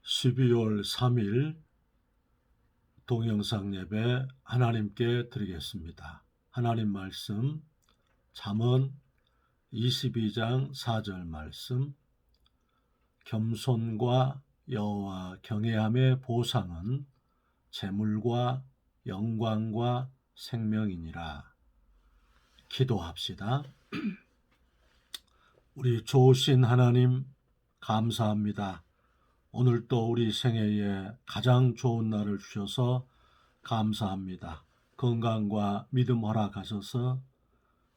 12월 3일 동영상 예배 하나님께 드리겠습니다. 하나님 말씀 잠언 22장 4절 말씀, 겸손과 여호와 경외함의 보상은 재물과 영광과 생명이니라. 기도합시다. 우리 좋으신 하나님 감사합니다. 오늘 또 우리 생애에 가장 좋은 날을 주셔서 감사합니다. 건강과 믿음 허락하셔서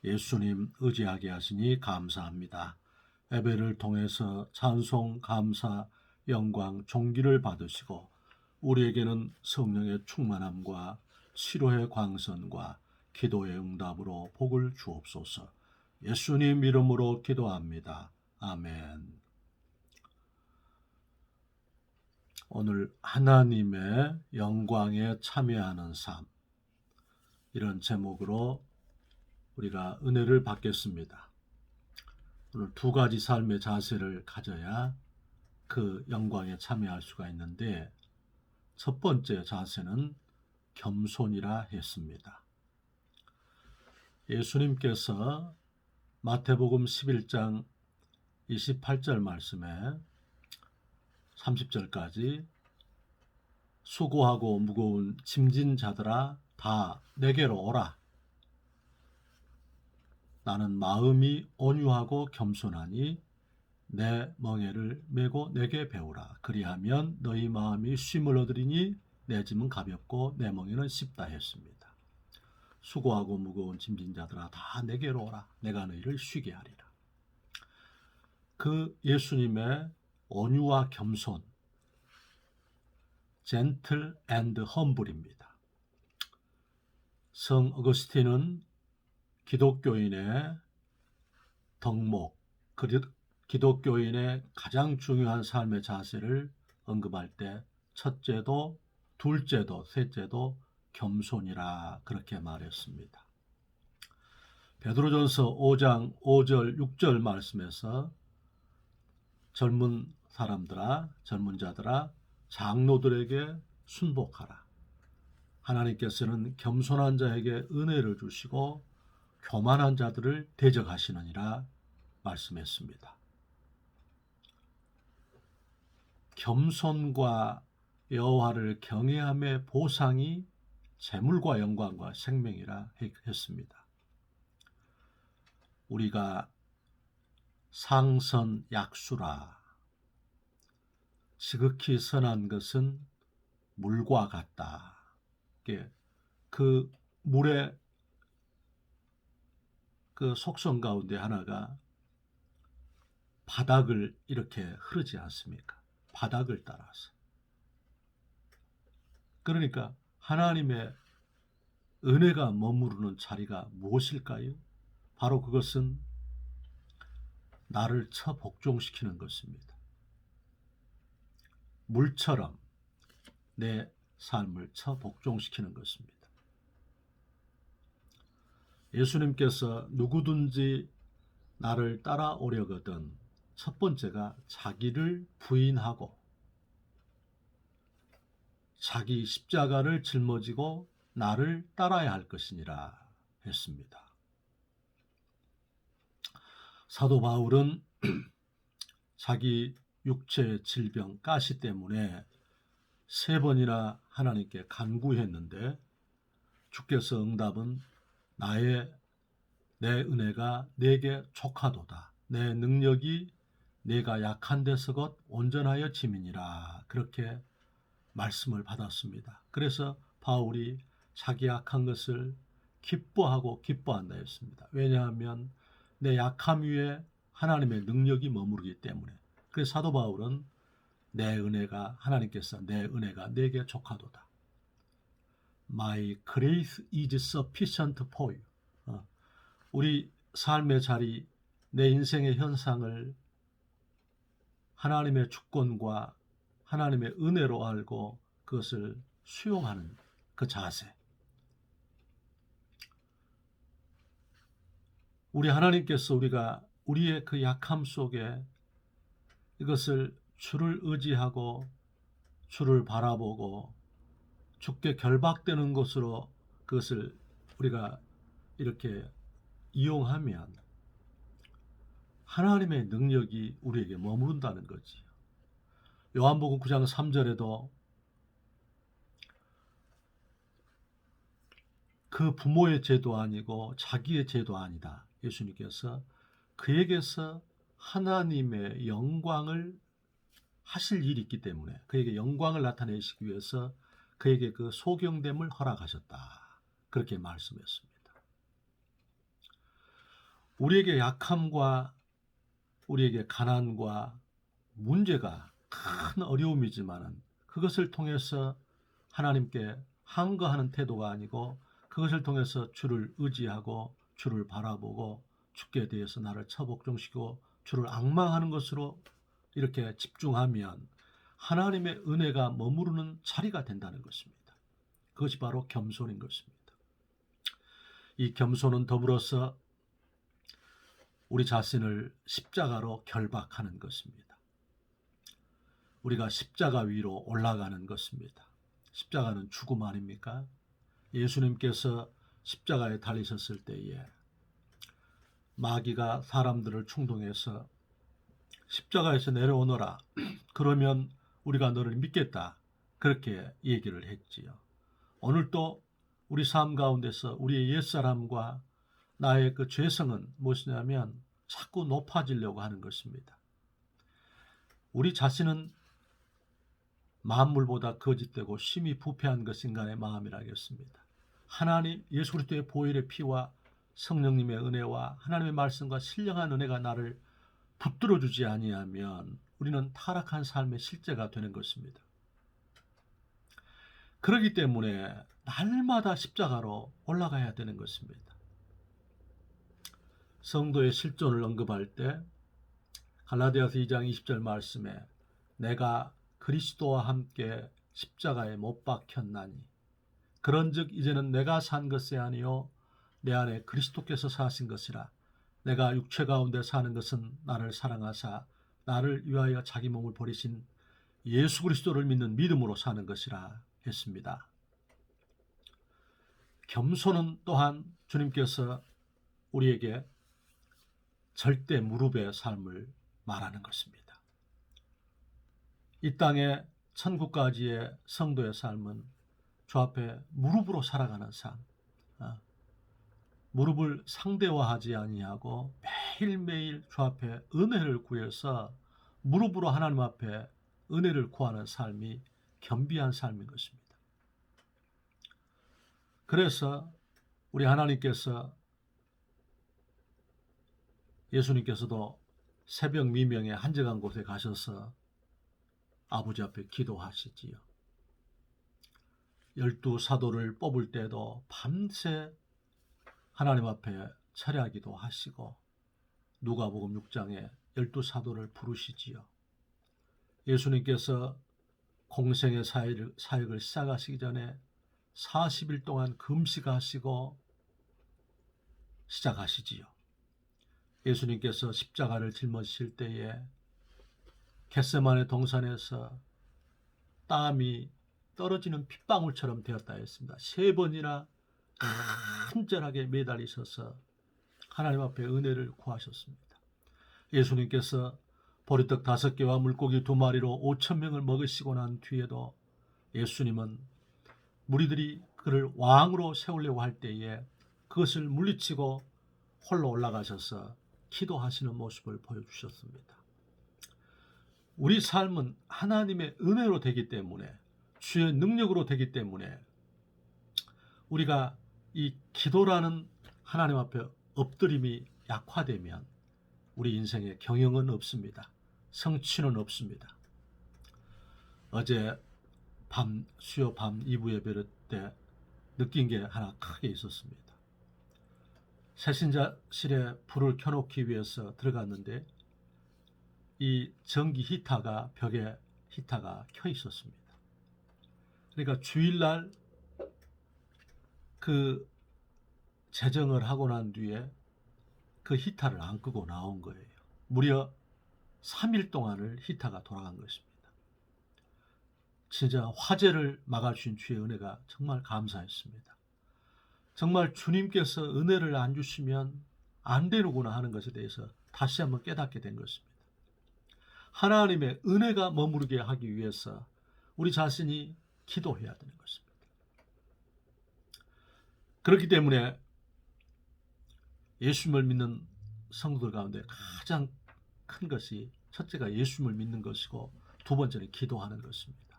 예수님 의지하게 하시니 감사합니다. 예배를 통해서 찬송, 감사, 영광, 존귀를 받으시고 우리에게는 성령의 충만함과 치료의 광선과 기도의 응답으로 복을 주옵소서. 예수님 이름으로 기도합니다. 아멘. 오늘 하나님의 영광에 참여하는 삶, 이런 제목으로 우리가 은혜를 받겠습니다. 오늘 두 가지 삶의 자세를 가져야 그 영광에 참여할 수가 있는데, 첫 번째 자세는 겸손이라 했습니다. 예수님께서 마태복음 11장 28절 말씀에 30절까지 수고하고 무거운 짐진 자들아 다 내게로 오라. 나는 마음이 온유하고 겸손하니 내 멍에를 메고 내게 배우라. 그리하면 너희 마음이 쉼을 얻으리니 내 짐은 가볍고 내 멍에는 쉽다 했습니다. 수고하고 무거운 짐진 자들아 다 내게로 오라. 내가 너희를 쉬게 하리라. 그 예수님의 온유와 겸손, gentle and humble입니다. 성 어거스틴은 기독교인의 덕목, 기독교인의 가장 중요한 삶의 자세를 언급할 때 첫째도 둘째도 셋째도 겸손이라 그렇게 말했습니다. 베드로전서 5장 5절 6절 말씀에서 젊은 자들아 장로들에게 순복하라. 하나님께서는 겸손한 자에게 은혜를 주시고 교만한 자들을 대적하시느니라 말씀했습니다. 겸손과 여호와를 경외함의 보상이 재물과 영광과 생명이라 했습니다. 우리가 상선약수라, 지극히 선한 것은 물과 같다. 그 물의 그 속성 가운데 하나가 바닥을 이렇게 흐르지 않습니까? 바닥을 따라서. 그러니까 하나님의 은혜가 머무르는 자리가 무엇일까요? 바로 그것은 나를 처복종시키는 것입니다. 물처럼 내 삶을 처복종시키는 것입니다. 예수님께서 누구든지 나를 따라오려거든 첫 번째가 자기를 부인하고 자기 십자가를 짊어지고 나를 따라야 할 것이니라 했습니다. 사도 바울은 자기 육체의 질병 가시 때문에 3번이나 하나님께 간구했는데 주께서 응답은 내 은혜가 내게 족하도다. 내 능력이 내가 약한 데서 온전하여 짐이니라. 그렇게 말씀을 받았습니다. 그래서 바울이 자기 약한 것을 기뻐하고 기뻐한다 했습니다. 왜냐하면 내 약함 위에 하나님의 능력이 머무르기 때문에. 그래서 사도 바울은 하나님께서 내 은혜가 내게 족하도다. My grace is sufficient for you. 우리 삶의 자리, 내 인생의 현상을 하나님의 주권과 하나님의 은혜로 알고 그것을 수용하는 그 자세. 우리 하나님께서 우리의 그 약함 속에 이것을 주를 의지하고 주를 바라보고 주께 결박되는 것으로 그것을 우리가 이렇게 이용하면 하나님의 능력이 우리에게 머무른다는 거지. 요한복음 9장 3절에도 그 부모의 죄도 아니고 자기의 죄도 아니다. 예수님께서 그에게서 하나님의 영광을 하실 일이 있기 때문에 그에게 영광을 나타내시기 위해서 그에게 그 소경됨을 허락하셨다. 그렇게 말씀했습니다. 우리에게 약함과 우리에게 가난과 문제가 큰 어려움이지만은 그것을 통해서 하나님께 항거하는 태도가 아니고 그것을 통해서 주를 의지하고 주를 바라보고 주께 대해서 나를 처복종시키고 주를 앙망하는 것으로 이렇게 집중하면 하나님의 은혜가 머무르는 자리가 된다는 것입니다. 그것이 바로 겸손인 것입니다. 이 겸손은 더불어서 우리 자신을 십자가로 결박하는 것입니다. 우리가 십자가 위로 올라가는 것입니다. 십자가는 죽음 아닙니까? 예수님께서 십자가에 달리셨을 때에 마귀가 사람들을 충동해서 십자가에서 내려오너라. 그러면 우리가 너를 믿겠다. 그렇게 얘기를 했지요. 오늘도 우리 삶 가운데서 우리의 옛사람과 나의 그 죄성은 무엇이냐면 자꾸 높아지려고 하는 것입니다. 우리 자신은 만물보다 거짓되고 심히 부패한 것이 인간의 마음이라겠습니다. 하나님 예수 그리스도의 보혈의 피와 성령님의 은혜와 하나님의 말씀과 신령한 은혜가 나를 붙들어주지 아니하면 우리는 타락한 삶의 실제가 되는 것입니다. 그렇기 때문에 날마다 십자가로 올라가야 되는 것입니다. 성도의 실존을 언급할 때 갈라디아서 2장 20절 말씀에 내가 그리스도와 함께 십자가에 못 박혔나니 그런즉 이제는 내가 산 것이 아니요 내 안에 그리스도께서 사신 것이라 내가 육체 가운데 사는 것은 나를 사랑하사 나를 위하여 자기 몸을 버리신 예수 그리스도를 믿는 믿음으로 사는 것이라 했습니다. 겸손은 또한 주님께서 우리에게 절대 무릎의 삶을 말하는 것입니다. 이 땅의 천국까지의 성도의 삶은 주 앞에 무릎으로 살아가는 삶, 무릎을 상대화하지 아니하고 매일매일 주 앞에 은혜를 구해서 무릎으로 하나님 앞에 은혜를 구하는 삶이 겸비한 삶인 것입니다. 그래서 우리 하나님께서 예수님께서도 새벽 미명에 한적한 곳에 가셔서 아버지 앞에 기도하시지요. 12사도를 뽑을 때도 밤새 하나님 앞에 철야기도 하시고 누가복음 6장에 12사도를 부르시지요. 예수님께서 공생의 사역을 시작하시기 전에 40일 동안 금식하시고 시작하시지요. 예수님께서 십자가를 짊어지실 때에 겟세마네 동산에서 땀이 떨어지는 핏방울처럼 되었다 했습니다. 3번이나 간절하게 매달리셔서 하나님 앞에 은혜를 구하셨습니다. 예수님께서 보리떡 5개와 물고기 2마리로 5,000명을 먹으시고 난 뒤에도 예수님은 무리들이 그를 왕으로 세우려고 할 때에 그것을 물리치고 홀로 올라가셔서 기도하시는 모습을 보여주셨습니다. 우리 삶은 하나님의 은혜로 되기 때문에 주의 능력으로 되기 때문에 우리가 이 기도라는 하나님 앞에 엎드림이 약화되면 우리 인생에 경영은 없습니다. 성취는 없습니다. 어제 수요 밤 2부 예배 때 느낀 게 하나 크게 있었습니다. 세신자실에 불을 켜놓기 위해서 들어갔는데 이 전기 히터가 벽에 히터가 켜 있었습니다. 그러니까 주일날 그 재정을 하고 난 뒤에 그 히터를 안 끄고 나온 거예요. 무려 3일 동안을 히터가 돌아간 것입니다. 진짜 화재를 막아주신 주의 은혜가 정말 감사했습니다. 정말 주님께서 은혜를 안 주시면 안 되는구나 하는 것에 대해서 다시 한번 깨닫게 된 것입니다. 하나님의 은혜가 머무르게 하기 위해서 우리 자신이 기도해야 되는 것입니다. 그렇기 때문에 예수님을 믿는 성도들 가운데 가장 큰 것이 첫째가 예수님을 믿는 것이고 두 번째는 기도하는 것입니다.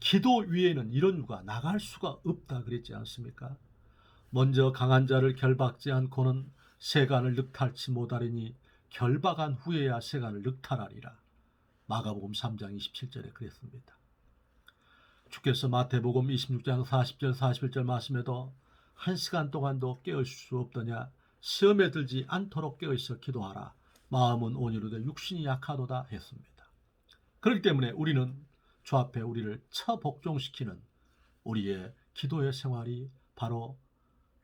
기도 위에는 이런 유가 나갈 수가 없다 그랬지 않습니까? 먼저 강한 자를 결박지 않고는 세간을 늑탈치 못하리니 결박한 후에야 세간을 늑탈하리라. 마가복음 3장 27절에 그랬습니다. 주께서 마태복음 26장 40절 41절 말씀에도 1시간 동안도 깨어있을 수 없더냐 시험에 들지 않도록 깨어있어 기도하라. 마음은 온유로되 육신이 약하도다 했습니다. 그렇기 때문에 우리는 주 앞에 우리를 처복종시키는 우리의 기도의 생활이 바로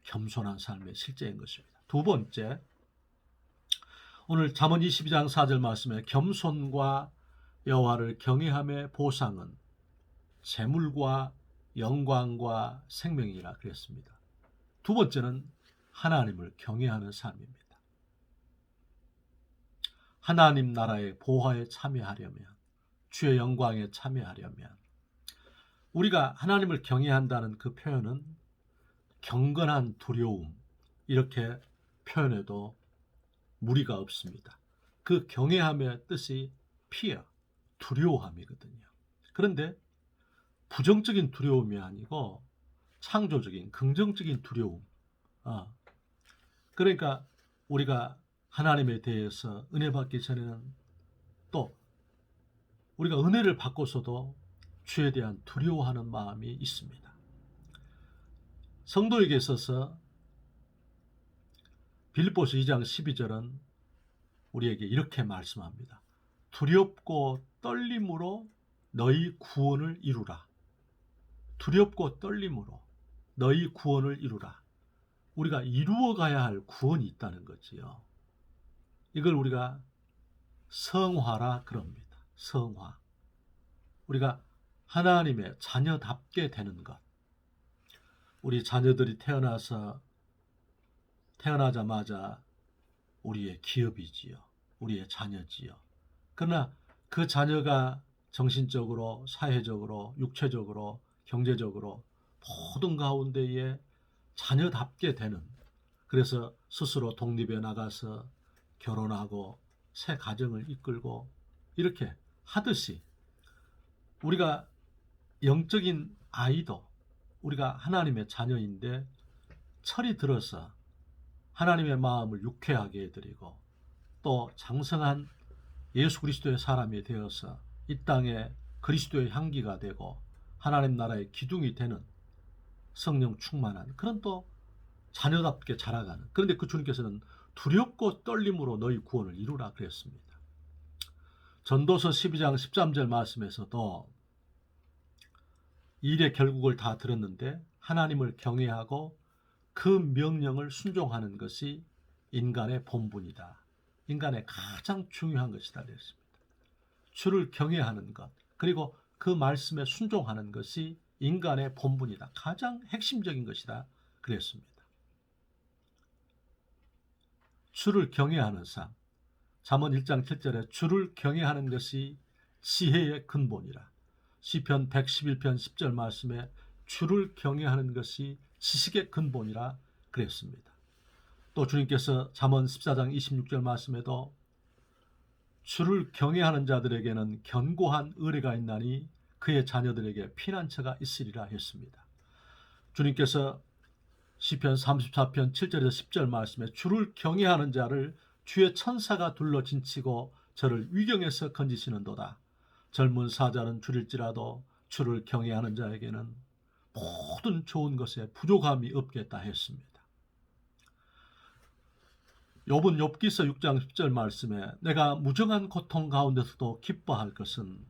겸손한 삶의 실제인 것입니다. 두 번째, 오늘 잠언 22장 4절 말씀에 겸손과 여호와를 경외함의 보상은 재물과 영광과 생명이라 그랬습니다. 두 번째는 하나님을 경외하는 삶입니다. 하나님 나라의 보화에 참여하려면, 주의 영광에 참여하려면 우리가 하나님을 경외한다는 그 표현은 경건한 두려움 이렇게 표현해도 무리가 없습니다. 그 경외함의 뜻이 fear, 두려워함이거든요. 그런데 부정적인 두려움이 아니고 창조적인 긍정적인 두려움. 그러니까 우리가 하나님에 대해서 은혜 받기 전에는 또 우리가 은혜를 받고서도 주에 대한 두려워하는 마음이 있습니다. 성도에게 있어서 빌립보서 2장 12절은 우리에게 이렇게 말씀합니다. 두렵고 떨림으로 너희 구원을 이루라. 두렵고 떨림으로 너희 구원을 이루라. 우리가 이루어가야 할 구원이 있다는 거지요. 이걸 우리가 성화라 그럽니다. 성화. 우리가 하나님의 자녀답게 되는 것. 우리 자녀들이 태어나자마자 우리의 기업이지요. 우리의 자녀지요. 그러나 그 자녀가 정신적으로, 사회적으로, 육체적으로, 경제적으로 모든 가운데에 자녀답게 되는, 그래서 스스로 독립해 나가서 결혼하고 새 가정을 이끌고 이렇게 하듯이 우리가 영적인 아이도 우리가 하나님의 자녀인데 철이 들어서 하나님의 마음을 유쾌하게 해드리고 또 장성한 예수 그리스도의 사람이 되어서 이 땅에 그리스도의 향기가 되고 하나님 나라의 기둥이 되는 성령 충만한 그런 또 자녀답게 자라가는, 그런데 그 주님께서는 두렵고 떨림으로 너희 구원을 이루라 그랬습니다. 전도서 12장 13절 말씀에서도 일의 결국을 다 들었는데 하나님을 경외하고 그 명령을 순종하는 것이 인간의 본분이다. 인간의 가장 중요한 것이다 그랬습니다. 주를 경외하는 것, 그리고 그 말씀에 순종하는 것이 인간의 본분이다. 가장 핵심적인 것이다 그랬습니다. 주를 경외하는 삶. 잠언 1장 7절에 주를 경외하는 것이 지혜의 근본이라. 시편 111편 10절 말씀에 주를 경외하는 것이 지식의 근본이라 그랬습니다. 또 주님께서 잠언 14장 26절 말씀에도 주를 경외하는 자들에게는 견고한 의뢰가 있나니 그의 자녀들에게 피난처가 있으리라 했습니다. 주님께서 시편 34편 7절에서 10절 말씀에 주를 경외하는 자를 주의 천사가 둘러 진치고 저를 위경에서 건지시는도다. 젊은 사자는 줄일지라도 주를 경외하는 자에게는 모든 좋은 것에 부족함이 없겠다 했습니다. 욥은 욥기서 6장 10절 말씀에 내가 무정한 고통 가운데서도 기뻐할 것은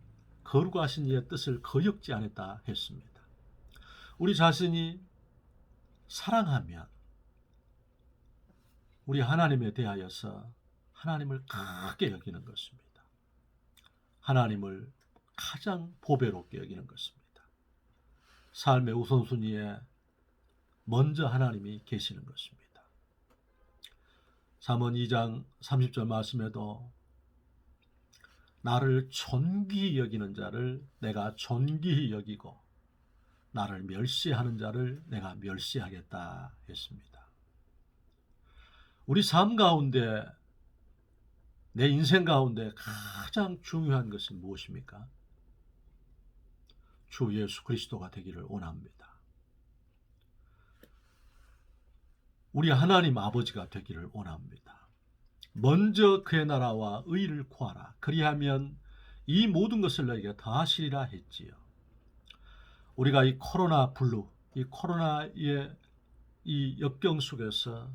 거룩하신 이의 뜻을 거역지 않았다 했습니다. 우리 자신이 사랑하면 우리 하나님에 대하여서 하나님을 크게 여기는 것입니다. 하나님을 가장 보배롭게 여기는 것입니다. 삶의 우선순위에 먼저 하나님이 계시는 것입니다. 잠언 2장 30절 말씀에도 나를 존귀히 여기는 자를 내가 존귀히 여기고 나를 멸시하는 자를 내가 멸시하겠다 했습니다. 우리 삶 가운데, 내 인생 가운데 가장 중요한 것이 무엇입니까? 주 예수 그리스도가 되기를 원합니다. 우리 하나님 아버지가 되기를 원합니다. 먼저 그의 나라와 의를 구하라. 그리하면 이 모든 것을 너에게 더하시리라 했지요. 우리가 이 코로나 블루, 이 코로나의 이 역경 속에서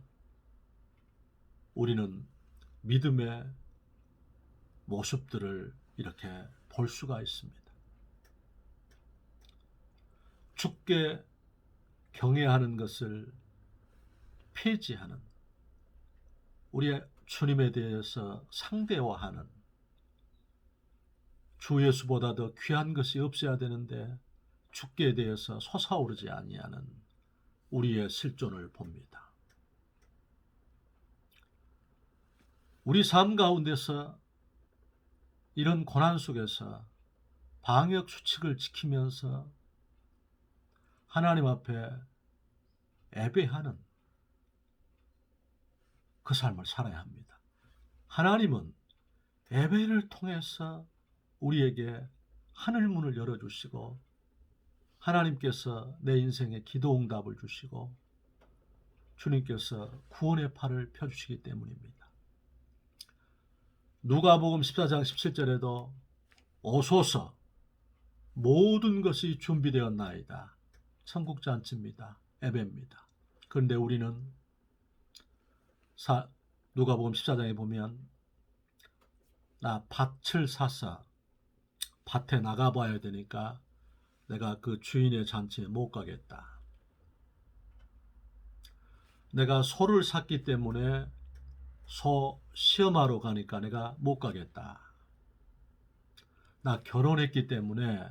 우리는 믿음의 모습들을 이렇게 볼 수가 있습니다. 주께 경외하는 것을 폐지하는, 우리의 주님에 대해서 상대화하는, 주 예수보다 더 귀한 것이 없어야 되는데 주께 대해서 솟아오르지 아니하는 우리의 실존을 봅니다. 우리 삶 가운데서 이런 고난 속에서 방역 수칙을 지키면서 하나님 앞에 예배하는 그 삶을 살아야 합니다. 하나님은 예배를 통해서 우리에게 하늘문을 열어주시고 하나님께서 내 인생에 기도응답을 주시고 주님께서 구원의 팔을 펴주시기 때문입니다. 누가복음 14장 17절에도 오소서 모든 것이 준비되었나이다. 천국잔치입니다. 예배입니다. 그런데 우리는 누가복음 14장에 보면 나 밭을 사서 밭에 나가봐야 되니까 내가 그 주인의 잔치에 못 가겠다. 내가 소를 샀기 때문에 소 시험하러 가니까 내가 못 가겠다. 나 결혼했기 때문에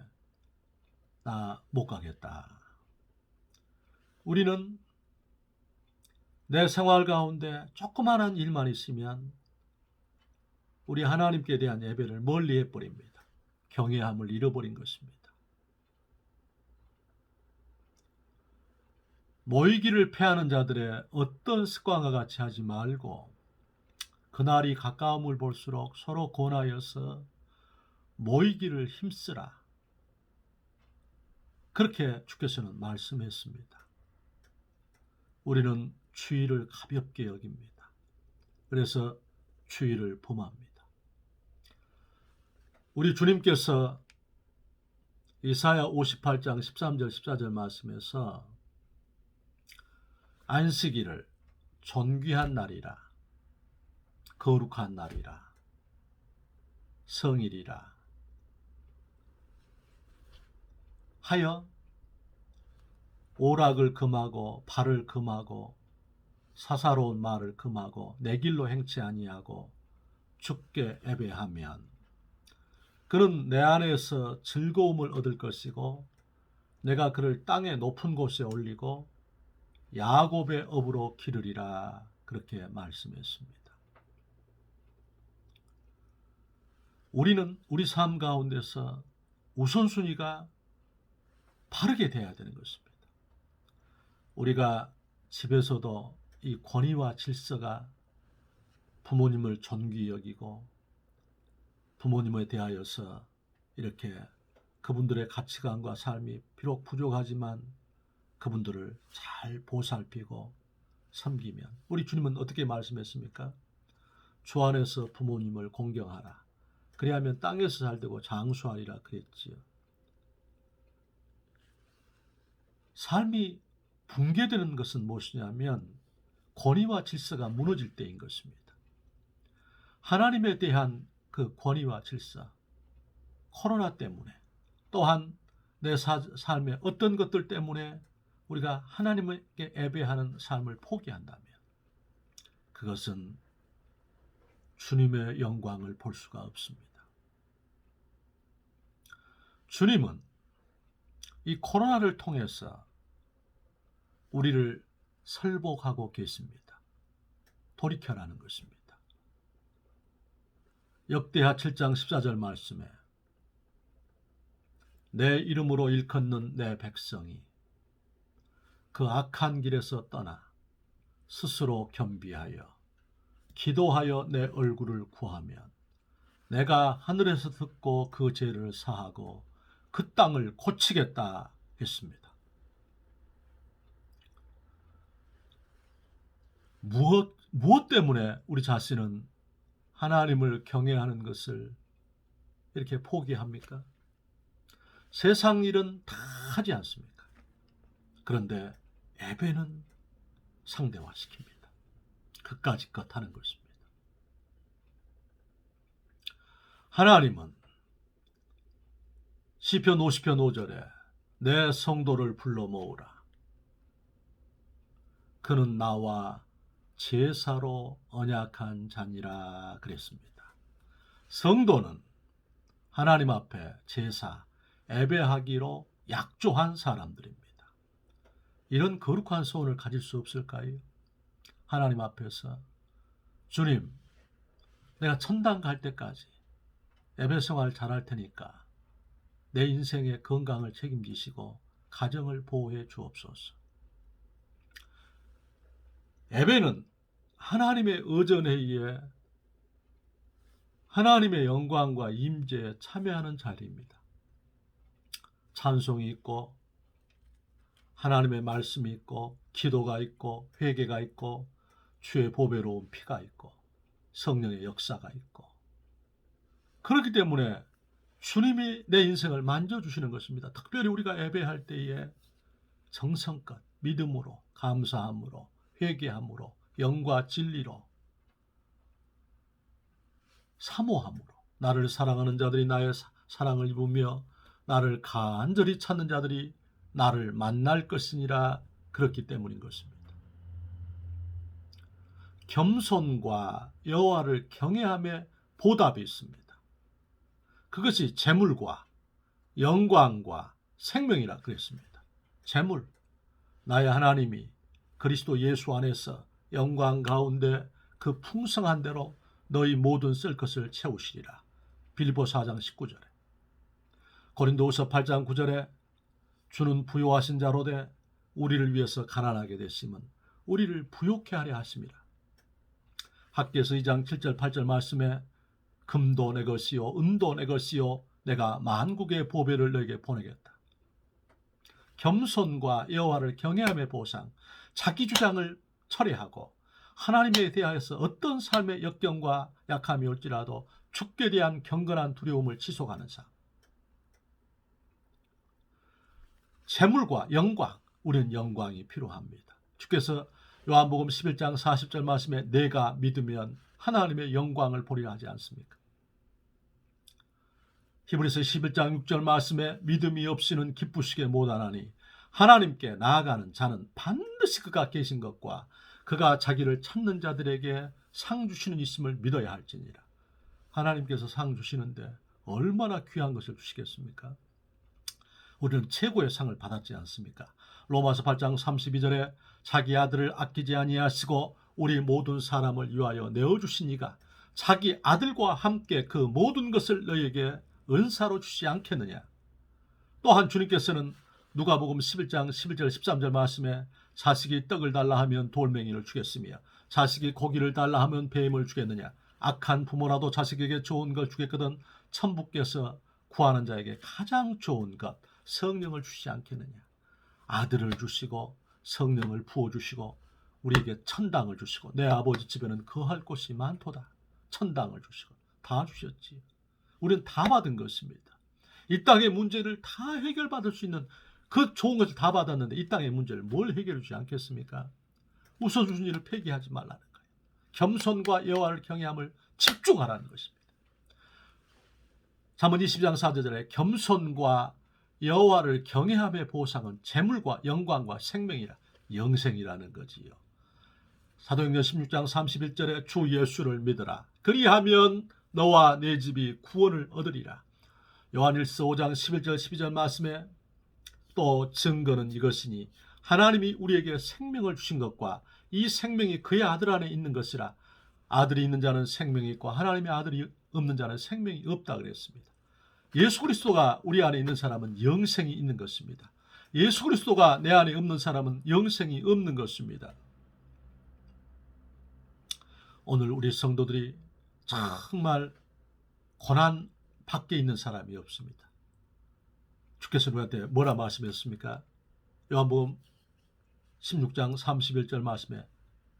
나 못 가겠다. 우리는 내 생활 가운데 조그마한 일만 있으면 우리 하나님께 대한 예배를 멀리 해버립니다. 경외함을 잃어버린 것입니다. 모이기를 패하는 자들의 어떤 습관과 같이 하지 말고 그날이 가까움을 볼수록 서로 권하여서 모이기를 힘쓰라. 그렇게 주께서는 말씀했습니다. 우리는 주의를 가볍게 여깁니다. 그래서 주의를 범합니다. 우리 주님께서 이사야 58장 13절 14절 말씀에서 안식일을 존귀한 날이라, 거룩한 날이라, 성일이라 하여 오락을 금하고 발을 금하고 사사로운 말을 금하고 내 길로 행치 아니하고 주께 예배하면 그는 내 안에서 즐거움을 얻을 것이고 내가 그를 땅의 높은 곳에 올리고 야곱의 업으로 기르리라. 그렇게 말씀했습니다. 우리는 우리 삶 가운데서 우선순위가 바르게 돼야 되는 것입니다. 우리가 집에서도 이 권위와 질서가 부모님을 존귀히 여기고 부모님에 대하여서 이렇게 그분들의 가치관과 삶이 비록 부족하지만 그분들을 잘 보살피고 섬기면, 우리 주님은 어떻게 말씀했습니까? 주 안에서 부모님을 공경하라. 그리하면 땅에서 살되고 장수하리라 그랬지요. 삶이 붕괴되는 것은 무엇이냐면 권위와 질서가 무너질 때인 것입니다. 하나님에 대한 그 권위와 질서, 코로나 때문에 또한 내 삶의 어떤 것들 때문에 우리가 하나님께 예배하는 삶을 포기한다면 그것은 주님의 영광을 볼 수가 없습니다. 주님은 이 코로나를 통해서 우리를 설복하고 계십니다. 돌이켜라는 것입니다. 역대하 7장 14절 말씀에 내 이름으로 일컫는 내 백성이 그 악한 길에서 떠나 스스로 겸비하여 기도하여 내 얼굴을 구하면 내가 하늘에서 듣고 그 죄를 사하고 그 땅을 고치겠다 했습니다. 무엇 때문에 우리 자신은 하나님을 경외하는 것을 이렇게 포기합니까? 세상 일은 다 하지 않습니까? 그런데 예배는 상대화시킵니다. 그까짓 것 하는 것입니다. 하나님은 시편 50편 5절에 내 성도를 불러 모으라. 그는 나와 제사로 언약한 자니라 그랬습니다. 성도는 하나님 앞에 제사, 예배하기로 약조한 사람들입니다. 이런 거룩한 소원을 가질 수 없을까요? 하나님 앞에서 주님, 내가 천당 갈 때까지 예배 생활 잘할 테니까 내 인생의 건강을 책임지시고 가정을 보호해 주옵소서. 예배는 하나님의 의전에 의해 하나님의 영광과 임재에 참여하는 자리입니다. 찬송이 있고 하나님의 말씀이 있고 기도가 있고 회개가 있고 주의 보배로운 피가 있고 성령의 역사가 있고 그렇기 때문에 주님이 내 인생을 만져주시는 것입니다. 특별히 우리가 예배할 때에 정성껏 믿음으로 감사함으로 회개함으로 영과 진리로 사모함으로 나를 사랑하는 자들이 나의 사랑을 입으며 나를 간절히 찾는 자들이 나를 만날 것이니라 그렇기 때문인 것입니다. 겸손과 여호와를 경외함에 보답이 있습니다. 그것이 재물과 영광과 생명이라 그랬습니다. 재물, 나의 하나님이 그리스도 예수 안에서 영광 가운데 그 풍성한 대로 너희 모든 쓸 것을 채우시리라. 빌립보 4장 19절에 고린도후서 8장 9절에 주는 부요하신 자로되 우리를 위해서 가난하게 되심은 우리를 부요케 하려 하심이라. 학개서 2장 7절 8절 말씀에 금도 내 것이요 은도 내 것이요 내가 만국의 보배를 너에게 보내겠다. 겸손과 여호와를 경외함의 보상, 자기 주장을 철회하고 하나님에 대하여서 어떤 삶의 역경과 약함이 올지라도 주께 대한 경건한 두려움을 지속하는 삶. 재물과 영광, 우리는 영광이 필요합니다. 주께서 요한복음 11장 40절 말씀에 내가 믿으면 하나님의 영광을 보리라 하지 않습니까? 히브리서 11장 6절 말씀에 믿음이 없이는 기쁘시게 못하나니 하나님께 나아가는 자는 반드시 그가 계신 것과 그가 자기를 찾는 자들에게 상 주시는 있음을 믿어야 할지니라. 하나님께서 상 주시는데 얼마나 귀한 것을 주시겠습니까? 우리는 최고의 상을 받았지 않습니까? 로마서 8장 32절에 자기 아들을 아끼지 아니하시고 우리 모든 사람을 위하여 내어주신 이가 자기 아들과 함께 그 모든 것을 너희에게 은사로 주시지 않겠느냐. 또한 주님께서는 누가복음 11장 11절 13절 말씀에 자식이 떡을 달라 하면 돌멩이를 주겠으며 자식이 고기를 달라 하면 뱀을 주겠느냐. 악한 부모라도 자식에게 좋은 걸 주겠거든 천부께서 구하는 자에게 가장 좋은 것 성령을 주시지 않겠느냐. 아들을 주시고 성령을 부어주시고 우리에게 천당을 주시고 내 아버지 집에는 거할 곳이 많도다. 천당을 주시고 다 주셨지. 우리는 다 받은 것입니다. 이 땅의 문제를 다 해결받을 수 있는 그 좋은 것을 다 받았는데 이 땅의 문제를 뭘 해결해 주지 않겠습니까? 웃어주신 일을 폐기하지 말라는 거예요. 겸손과 여호와를 경외함을 집중하라는 것입니다. 잠언 20장 4절에 겸손과 여호와를 경외함의 보상은 재물과 영광과 생명이라 영생이라는 거지요. 사도행전 16장 31절에 주 예수를 믿으라. 그리하면 너와 내 집이 구원을 얻으리라. 요한일서 5장 11절 12절 말씀에 또 증거는 이것이니 하나님이 우리에게 생명을 주신 것과 이 생명이 그의 아들 안에 있는 것이라. 아들이 있는 자는 생명이 있고 하나님의 아들이 없는 자는 생명이 없다 그랬습니다. 예수 그리스도가 우리 안에 있는 사람은 영생이 있는 것입니다. 예수 그리스도가 내 안에 없는 사람은 영생이 없는 것입니다. 오늘 우리 성도들이 정말 고난 밖에 있는 사람이 없습니다. 주께서 우리한테 뭐라 말씀하셨습니까? 요한복음 16장 31절 말씀에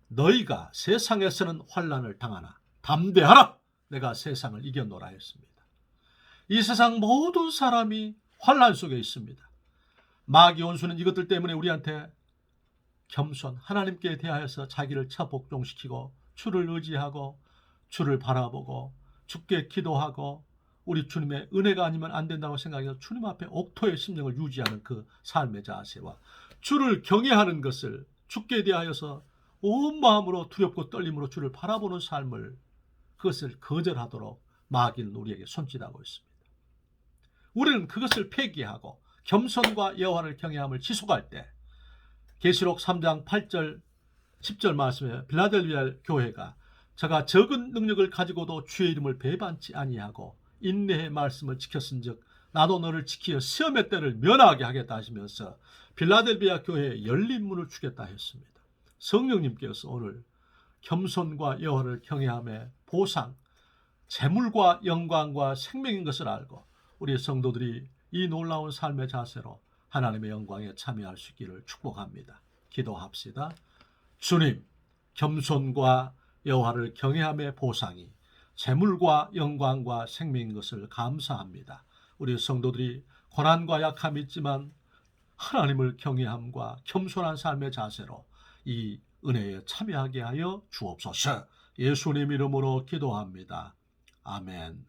너희가 세상에서는 환난을 당하나 담대하라, 내가 세상을 이겨노라 했습니다. 이 세상 모든 사람이 환난 속에 있습니다. 마귀 원수는 이것들 때문에 우리한테 겸손, 하나님께 대하여서 자기를 차복종시키고 주를 의지하고 주를 바라보고 주께 기도하고 우리 주님의 은혜가 아니면 안 된다고 생각해서 주님 앞에 옥토의 심령을 유지하는 그 삶의 자세와 주를 경외하는 것을, 주께 대하여서 온 마음으로 두렵고 떨림으로 주를 바라보는 삶을, 그것을 거절하도록 마귀는 우리에게 손짓하고 있습니다. 우리는 그것을 폐기하고 겸손과 여호와를 경외함을 지속할 때 계시록 3장 8절 10절 말씀에 빌라델비아 교회가 저가 적은 능력을 가지고도 주의 이름을 배반치 아니하고 인내의 말씀을 지켰은즉 나도 너를 지키어 시험의 때를 면하게 하겠다 하시면서 빌라델비아 교회에 열린 문을 주겠다 했습니다. 성령님께서 오늘 겸손과 여호와를 경외함의 보상, 재물과 영광과 생명인 것을 알고 우리 성도들이 이 놀라운 삶의 자세로 하나님의 영광에 참여할 수 있기를 축복합니다. 기도합시다. 주님, 겸손과 여호와를 경외함의 보상이 재물과 영광과 생명인 것을 감사합니다. 우리 성도들이 고난과 약함이 있지만 하나님을 경외함과 겸손한 삶의 자세로 이 은혜에 참여하게 하여 주옵소서. 예수님 이름으로 기도합니다. 아멘.